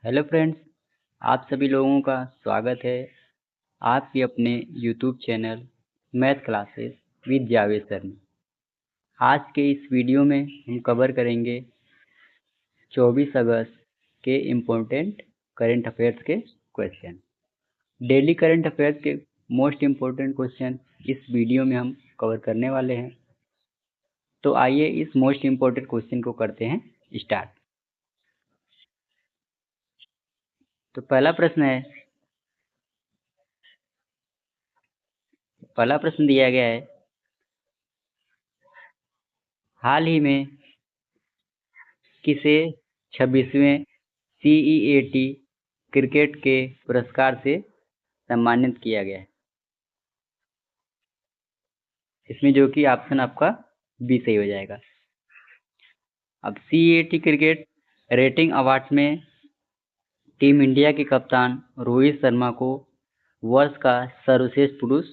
Hello friends, आप सभी लोगों का स्वागत है आपके अपने YouTube channel math classes with Javed sir में। आज के इस वीडियो में हम कवर करेंगे 24 अगस्त के इम्पोर्टेंट करंट अफेयर्स के क्वेश्चन। डेली करंट अफेयर्स के मोस्ट इम्पोर्टेंट क्वेश्चन इस वीडियो में हम कवर करने वाले हैं। तो आइए इस मोस्ट इम्पोर्टेंट क्वेश्चन को करते हैं स्टार्ट। तो पहला प्रश्न दिया गया है, हाल ही में किसे 26वें CEAT क्रिकेट के पुरस्कार से सम्मानित किया गया है। इसमें जो कि ऑप्शन आपका बी सही हो जाएगा। अब CEAT क्रिकेट रेटिंग अवार्ड में टीम इंडिया के कप्तान रोहित शर्मा को वर्ष का सर्वश्रेष्ठ पुरुष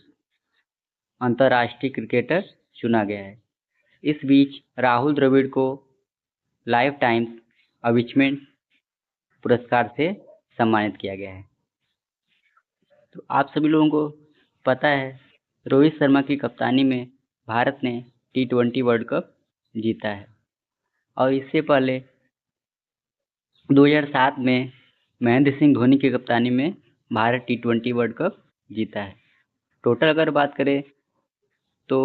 अंतर्राष्ट्रीय क्रिकेटर चुना गया है। इस बीच राहुल द्रविड़ को लाइफ टाइम्स अचीवमेंट पुरस्कार से सम्मानित किया गया है। तो आप सभी लोगों को पता है, रोहित शर्मा की कप्तानी में भारत ने T20 वर्ल्ड कप जीता है और इससे पहले 2007 में महेंद्र सिंह धोनी की कप्तानी में भारत T20 वर्ल्ड कप जीता है। टोटल अगर बात करें तो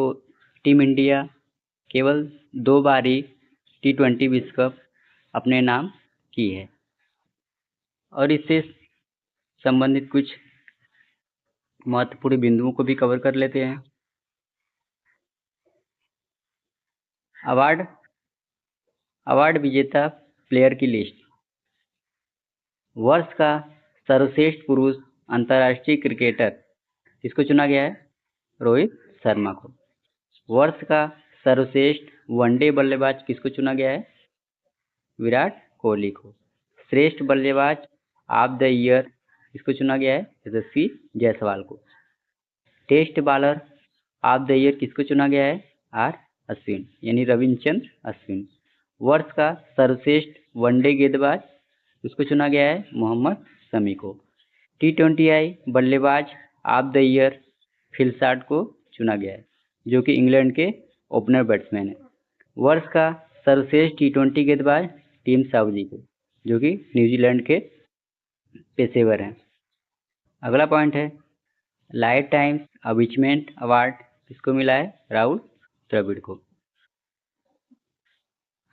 टीम इंडिया केवल 2 बार ही T20 विश्व कप अपने नाम की है। और इससे संबंधित कुछ महत्वपूर्ण बिंदुओं को भी कवर कर लेते हैं। अवार्ड विजेता प्लेयर की लिस्ट। वर्ष का सर्वश्रेष्ठ पुरुष अंतर्राष्ट्रीय क्रिकेटर किसको चुना गया है? रोहित शर्मा को। वर्ष का सर्वश्रेष्ठ वनडे बल्लेबाज किसको चुना गया है? विराट कोहली को। श्रेष्ठ बल्लेबाज ऑफ द ईयर किसको चुना गया है? यशस्वी जायसवाल को। Test bowler of the year किसको चुना गया है? आर अश्विन यानी रविचंद्रन अश्विन। वर्ष का सर्वश्रेष्ठ वनडे गेंदबाज किसको चुना गया है? मोहम्मद शमी को। T20I बल्लेबाज of the year Phil Salt को चुना गया है, जो कि इंग्लैंड के ओपनर बैट्समैन है। वर्ष का सर्वश्रेष्ठ T20 गेंदबाज टीम साउदी को, जो कि न्यूजीलैंड के पेशेवर हैं। अगला पॉइंट है, लाइफ टाइम्स अचीवमेंट अवार्ड किसको मिला है? राहुल द्रविड़ को।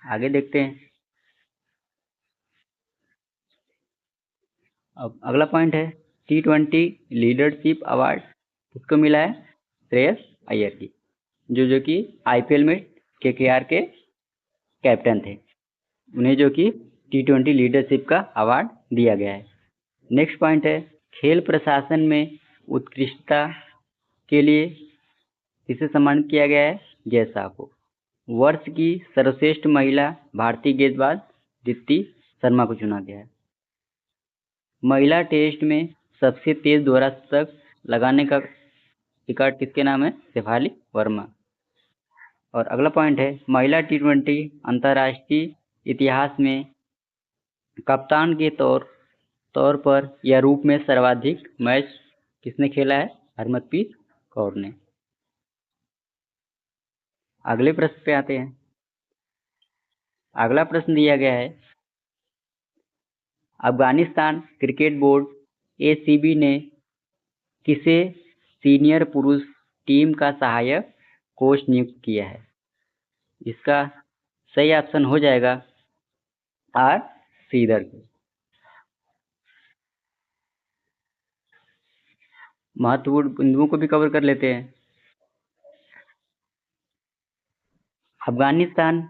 आगे देखते हैं। अब अगला पॉइंट है, T20 लीडरशिप अवार्ड किसको मिला है? श्रेयस अय्यर की, जो कि IPL में KKR के कैप्टन थे। उन्हें जो कि T20 लीडरशिप का अवार्ड दिया गया है। नेक्स्ट पॉइंट है, खेल प्रशासन में उत्कृष्टता के लिए किसे सम्मानित किया गया है? जय शाह को। वर्ष की सर्वश्रेष्ठ महिला भारतीय गेंदबाज दीप्ति शर्मा को चुना गया है। महिला टेस्ट में सबसे तेज दोहरा शतक लगाने का रिकॉर्ड किसके नाम है? शेफाली वर्मा। और अगला पॉइंट है, महिला T20 अंतर्राष्ट्रीय इतिहास में कप्तान के तौर पर या रूप में सर्वाधिक मैच किसने खेला है? हरमनप्रीत कौर ने। अगले प्रश्न पे आते हैं। अगला प्रश्न दिया गया है, अफगानिस्तान क्रिकेट बोर्ड ACB ने किसे सीनियर पुरुष टीम का सहायक कोच नियुक्त किया है? इसका सही ऑप्शन हो जाएगा आर श्रीधर को। महत्वपूर्ण बिंदुओं को भी कवर कर लेते हैं। अफगानिस्तान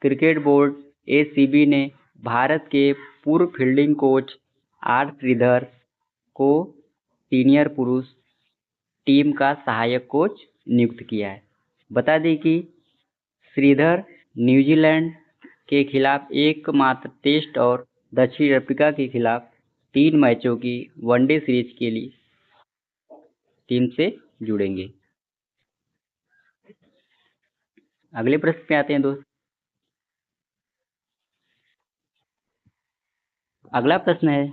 क्रिकेट बोर्ड ACB ने भारत के पूर्व फील्डिंग कोच आर श्रीधर को सीनियर पुरुष टीम का सहायक कोच नियुक्त किया है। बता दें कि श्रीधर न्यूजीलैंड के खिलाफ एकमात्र टेस्ट और दक्षिण अफ्रीका के खिलाफ 3 मैचों की वनडे सीरीज के लिए टीम से जुड़ेंगे। अगले प्रश्न पे आते हैं दोस्त। अगला प्रश्न है,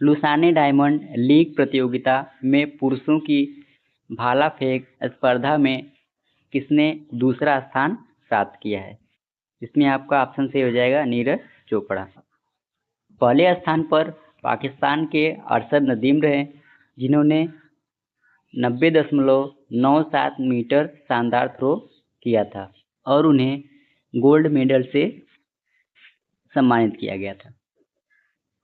लुसाने डायमंड लीग प्रतियोगिता में पुरुषों की भाला फेंक स्पर्धा में किसने दूसरा स्थान प्राप्त किया है? इसमें आपका ऑप्शन से हो जाएगा नीरज चोपड़ा। पहले स्थान पर पाकिस्तान के अरशद नदीम रहे, जिन्होंने 90.97 मीटर शानदार थ्रो किया था और उन्हें गोल्ड मेडल से सम्मानित किया गया था।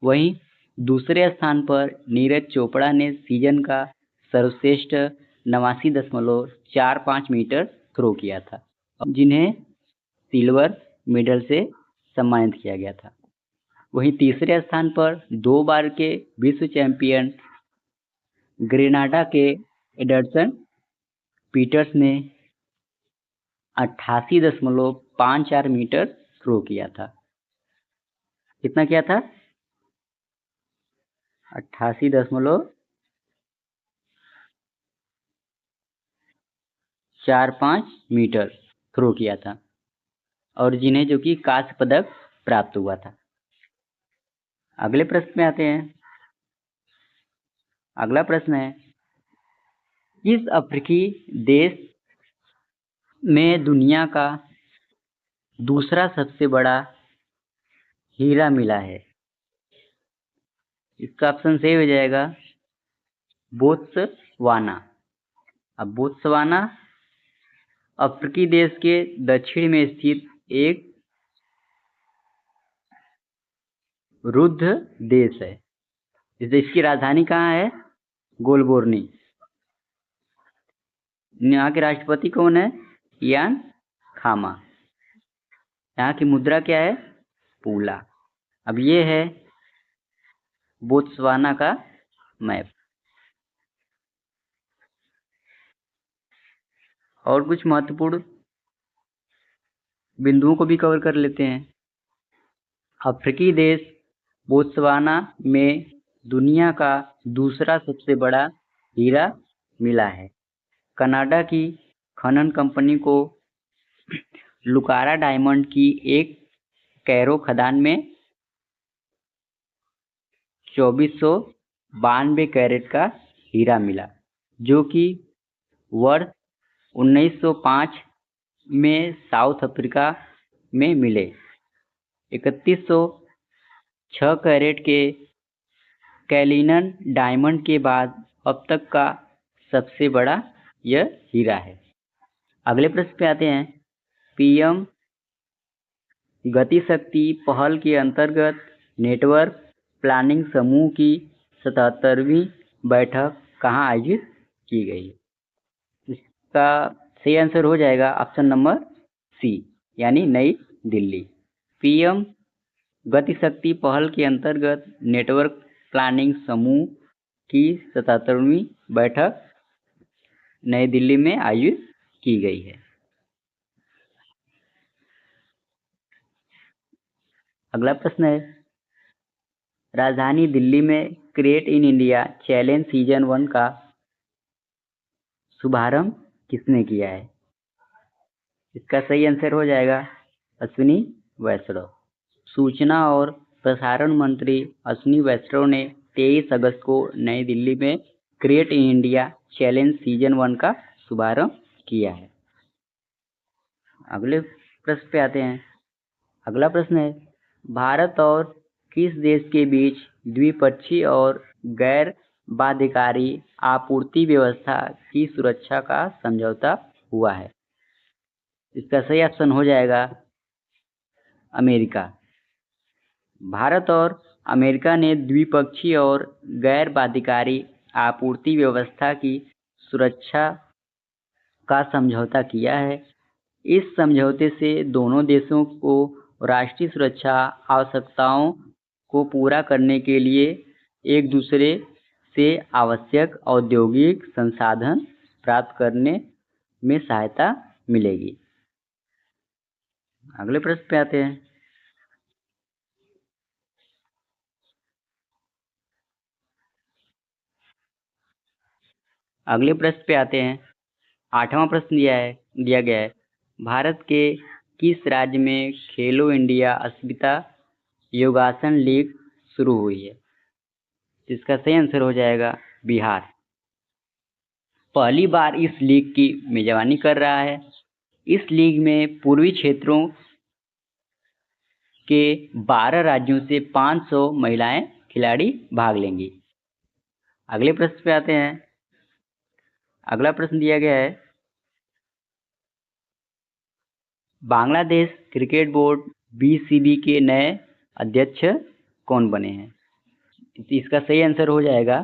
वहीं दूसरे स्थान पर नीरज चोपड़ा ने सीजन का सर्वश्रेष्ठ 89.45 मीटर थ्रो किया था, जिन्हें सिल्वर मेडल से सम्मानित किया गया था। वहीं तीसरे स्थान पर 2 बार के विश्व चैंपियन ग्रेनाडा के एडरसन पीटर्स ने 88.54 मीटर थ्रो किया था। कितना किया था? 88.45 मीटर थ्रो किया था और जिन्हें जो कि कांस्य पदक प्राप्त हुआ था। अगले प्रश्न में आते हैं। अगला प्रश्न है, किस अफ्रीकी देश में दुनिया का दूसरा सबसे बड़ा हीरा मिला है? इसका ऑप्शन सही हो जाएगा बोत्सवाना। अब बोत्सवाना अफ्रीकी देश के दक्षिण में स्थित एक रुद्ध देश है। इस देश की राजधानी कहाँ है? गोलबोर्नी। यहाँ के राष्ट्रपति कौन है? इयान खामा। यहाँ की मुद्रा क्या है? पूला। अब ये है बोत्सवाना का मैप। और कुछ महत्वपूर्ण बिंदुओं को भी कवर कर लेते हैं। अफ्रीकी देश बोत्सवाना में दुनिया का दूसरा सबसे बड़ा हीरा मिला है। कनाडा की खनन कंपनी को लुकारा डायमंड की एक कैरो खदान में 2492 कैरेट का हीरा मिला, जो कि वर्ष 1905 में साउथ अफ्रीका में मिले 3106 कैरेट के कैलिनन डायमंड के बाद अब तक का सबसे बड़ा यह हीरा है। अगले प्रश्न पे आते हैं। पीएम गति शक्ति पहल के अंतर्गत नेटवर्क प्लानिंग समूह की 77वीं बैठक कहाँ आयोजित की गई? इसका सही आंसर हो जाएगा ऑप्शन नंबर सी, यानी नई दिल्ली। पीएम गति शक्ति पहल के अंतर्गत नेटवर्क प्लानिंग समूह की 77वीं बैठक नई दिल्ली में आयोजित की गई है। अगला प्रश्न है, राजधानी दिल्ली में create in India challenge season 1 का शुभारंभ किसने किया है? इसका सही आंसर हो जाएगा अश्विनी वैष्णव। सूचना और प्रसारण मंत्री अश्विनी वैष्णव ने 23 अगस्त को नई दिल्ली में create in India challenge season 1 का शुभारंभ किया है। अगले प्रश्न पे आते हैं। अगला प्रश्न है, भारत और किस देश के बीच द्विपक्षीय और गैर बाध्यकारी आपूर्ति व्यवस्था की सुरक्षा का समझौता हुआ है? इसका सही ऑप्शन हो जाएगा अमेरिका। भारत और अमेरिका ने द्विपक्षीय और गैर बाध्यकारी आपूर्ति व्यवस्था की सुरक्षा का समझौता किया है। इस समझौते से दोनों देशों को राष्ट्रीय सुरक्षा आवश्यकताओं को पूरा करने के लिए एक दूसरे से आवश्यक औद्योगिक संसाधन प्राप्त करने में सहायता मिलेगी। अगले प्रश्न पे आते हैं। अगले प्रश्न पे आते हैं। 8वां प्रश्न दिया गया है, भारत के किस राज्य में खेलो इंडिया अस्मिता योगासन लीग शुरू हुई है? इसका सही आंसर हो जाएगा बिहार। पहली बार इस लीग की मेजबानी कर रहा है। इस लीग में पूर्वी क्षेत्रों के 12 राज्यों से 500 महिलाएं खिलाड़ी भाग लेंगी। अगले प्रश्न पे आते हैं। अगला प्रश्न दिया गया है, बांग्लादेश क्रिकेट बोर्ड बीसीबी के नए अध्यक्ष कौन बने हैं? इसका सही आंसर हो जाएगा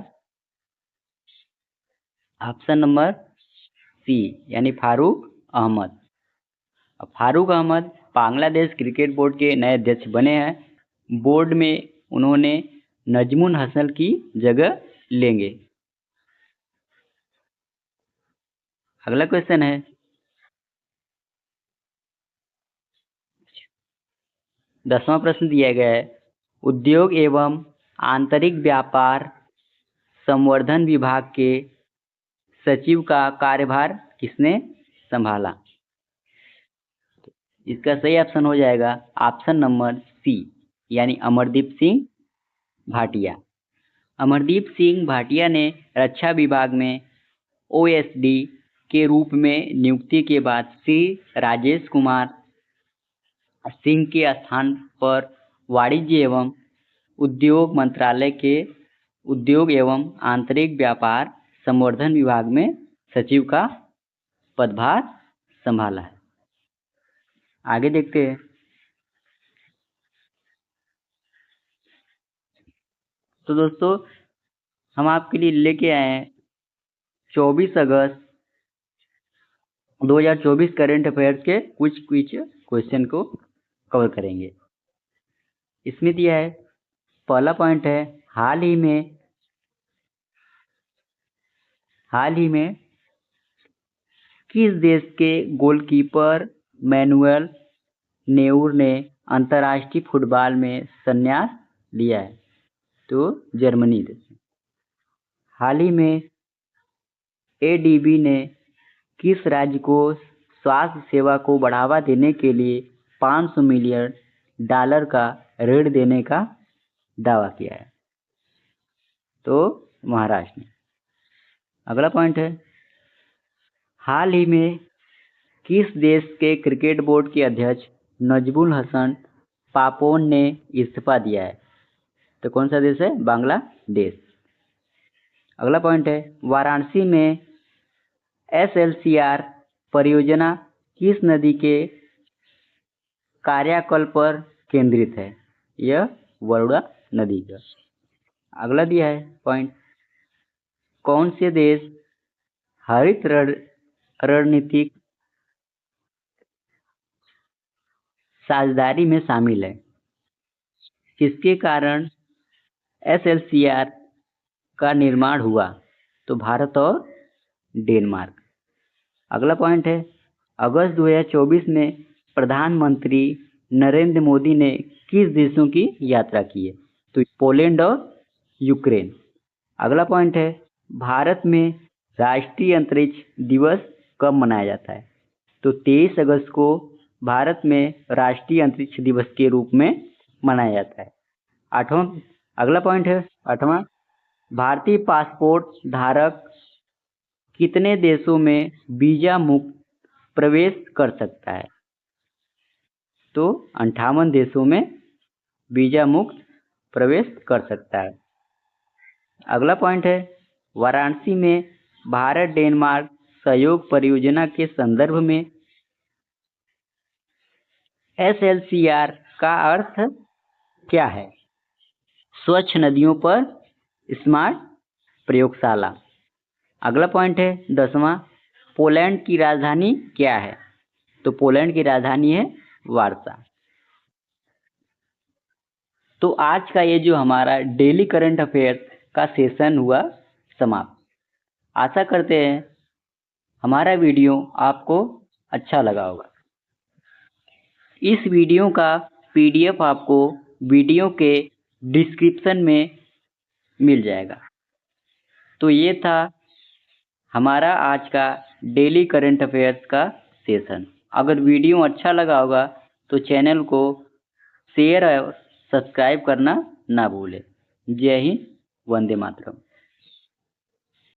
ऑप्शन नंबर सी, यानी फारूक अहमद। फारूक अहमद बांग्लादेश क्रिकेट बोर्ड के नए अध्यक्ष बने हैं। बोर्ड में उन्होंने नजमुल हसन की जगह लेंगे। अगला क्वेश्चन है, दसवां प्रश्न दिया गया है, उद्योग एवं आंतरिक व्यापार संवर्धन विभाग के सचिव का कार्यभार किसने संभाला? इसका सही ऑप्शन हो जाएगा ऑप्शन नंबर सी, यानी अमरदीप सिंह भाटिया। अमरदीप सिंह भाटिया ने रक्षा विभाग में ओएसडी के रूप में नियुक्ति के बाद श्री राजेश कुमार सिंह के स्थान पर वाणिज्य एवं उद्योग मंत्रालय के उद्योग एवं आंतरिक व्यापार संवर्धन विभाग में सचिव का पदभार संभाला है। आगे देखते हैं। तो दोस्तों, हम आपके लिए लेके आए हैं 24 अगस्त 2024 करंट अफेयर्स के कुछ क्वेश्चन को कवर करेंगे। इसमें दिया है, पहला पॉइंट है, हाल ही में किस देश के गोलकीपर मैनुअल नेउर ने अंतर्राष्ट्रीय फुटबॉल में संन्यास लिया है? तो जर्मनी देश। हाल ही में एडीबी ने किस राज्य को स्वास्थ्य सेवा को बढ़ावा देने के लिए $500 मिलियन का ऋण देने का दावा किया है? तो महाराष्ट्र ने। अगला पॉइंट है, हाल ही में किस देश के क्रिकेट बोर्ड के अध्यक्ष नजमुल हसन पापोन ने इस्तीफा दिया है? तो कौन सा देश है? बांग्लादेश। अगला पॉइंट है, वाराणसी में एसएलसीआर परियोजना किस नदी के कार्यकल्प पर केंद्रित है? यह वरुणा नदी का। अगला दिया है पॉइंट, कौन से देश हरित रणनीतिक साझेदारी में शामिल है, किसके कारण एसएलसीआर का निर्माण हुआ? तो भारत और डेनमार्क। अगला पॉइंट है, अगस्त 2024 में प्रधानमंत्री नरेंद्र मोदी ने किस देशों की यात्रा की है? तो पोलैंड और यूक्रेन। अगला पॉइंट है, भारत में राष्ट्रीय अंतरिक्ष दिवस कब मनाया जाता है? तो 23 अगस्त को भारत में राष्ट्रीय अंतरिक्ष दिवस के रूप में मनाया जाता है। अगला पॉइंट है 8वां, भारतीय पासपोर्ट धारक कितने देशों में वीजा मुक्त प्रवेश कर सकता है? तो 58 देशों में वीजा मुक्त प्रवेश कर सकता है। अगला पॉइंट है, वाराणसी में भारत डेनमार्क सहयोग परियोजना के संदर्भ में एसएलसीआर का अर्थ क्या है? स्वच्छ नदियों पर स्मार्ट प्रयोगशाला। अगला पॉइंट है 10वां, पोलैंड की राजधानी क्या है? तो पोलैंड की राजधानी है वार्सा। तो आज का ये जो हमारा डेली करंट अफेयर्स का सेशन हुआ समाप्त। आशा करते हैं हमारा वीडियो आपको अच्छा लगा होगा। इस वीडियो का पीडीएफ आपको वीडियो के डिस्क्रिप्शन में मिल जाएगा। तो ये था हमारा आज का डेली करंट अफेयर्स का सेशन। अगर वीडियो अच्छा लगा होगा तो चैनल को शेयर और सब्सक्राइब करना ना भूलें। जय हिंद, वंदे मातरम।